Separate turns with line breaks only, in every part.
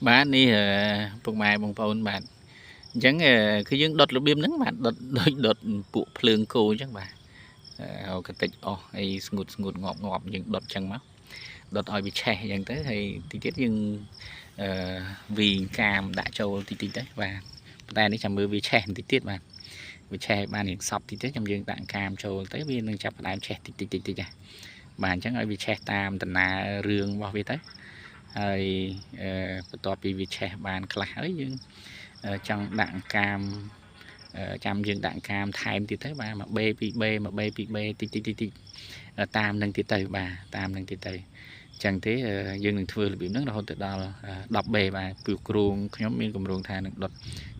Bạn đi phục mài bằng phone bạn chẳng cứ những đột biếm nắng bạn đột bộ phượng cô chẳng bạn cái tịch hay ngụt ngụt ngọt ngọt những đột chẳng máu đột oi bị che chẳng tới thì tiết nhưng vì cam đã châu tí đấy và ta đi chăm mưa vì che tí tiết bạn vì che ban hiện sọc tí tiết trong dương tạng cam châu tới viên đang chập lại che tí bạn chẳng ơi vì che tam tận là rương vào về tớiហើយបន្ទាប់ពីវាឆេះបានខ្លះហើយយើងចង់ដាក់កាមចាំយើងដាក់កាមថែមទៀតទៅបាទ1 B 2 B 1 B 2 B តិចតាមនឹងទៀតទៅបាទតាមនឹងទៀតទៅចឹងទេយើងនឹងធ្វើរបៀបហ្នឹងរហូតទៅដល់10 B បាទពីគ្រូខ្ញុំមានគម្រោងថានឹងដុត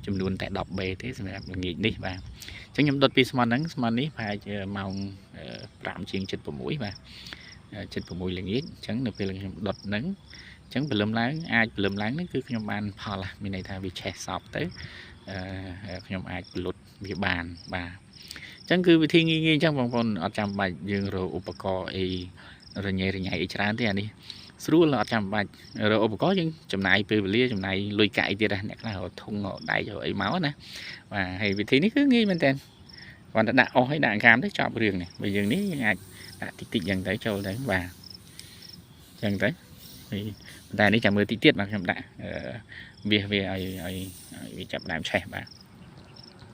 ចំនួនតែ10 B ទេសម្រាប់ល្ងាចនេះបាទចឹងខ្ញុំដុតពីស្មន់ហ្នឹងស្មន់នេះប្រហែលជាម៉ោង5ជាង7:06បាទ7:06ល្ងាចចឹងនៅពេលខ្ញុំដុតហ្នឹងចឹងព្រលឹមឡើងអាចព្រលឹមឡើងនេះគឺខ្ញុំបានផលមានន័យថាវាឆេះសពទៅខ្ញុំអាចលុតវាបានបាទចឹងគឺវិធីងាយៗចឹងបងប្អូនអត់ចាំបាច់យើងរកឧបករណ៍អីរញ៉េរញ៉ៃអីច្រើនទេអានេះស្រួលអត់ចាំបាច់រកឧបករណ៍យើងចំណាយពេលវេលាចំណាយលុយកាក់អីទៀតអ្នកខ្លះរកធុងរកដៃរកអីមកណាបាទហើយវិធីនេះគឺងាយមែនតើគាត់ទៅដាក់អស់ឲ្យដាក់កាមទៅចប់រឿងនេះបើយើងនេះយើងអាចដាក់តិចយ៉ាងទៅចូលទៅបាទចឹងទៅតែនេះចាំមើលតិចទៀតបាទខ្ញុំដាក់វាឲ្យវាចាប់ដើមឆេះបាទ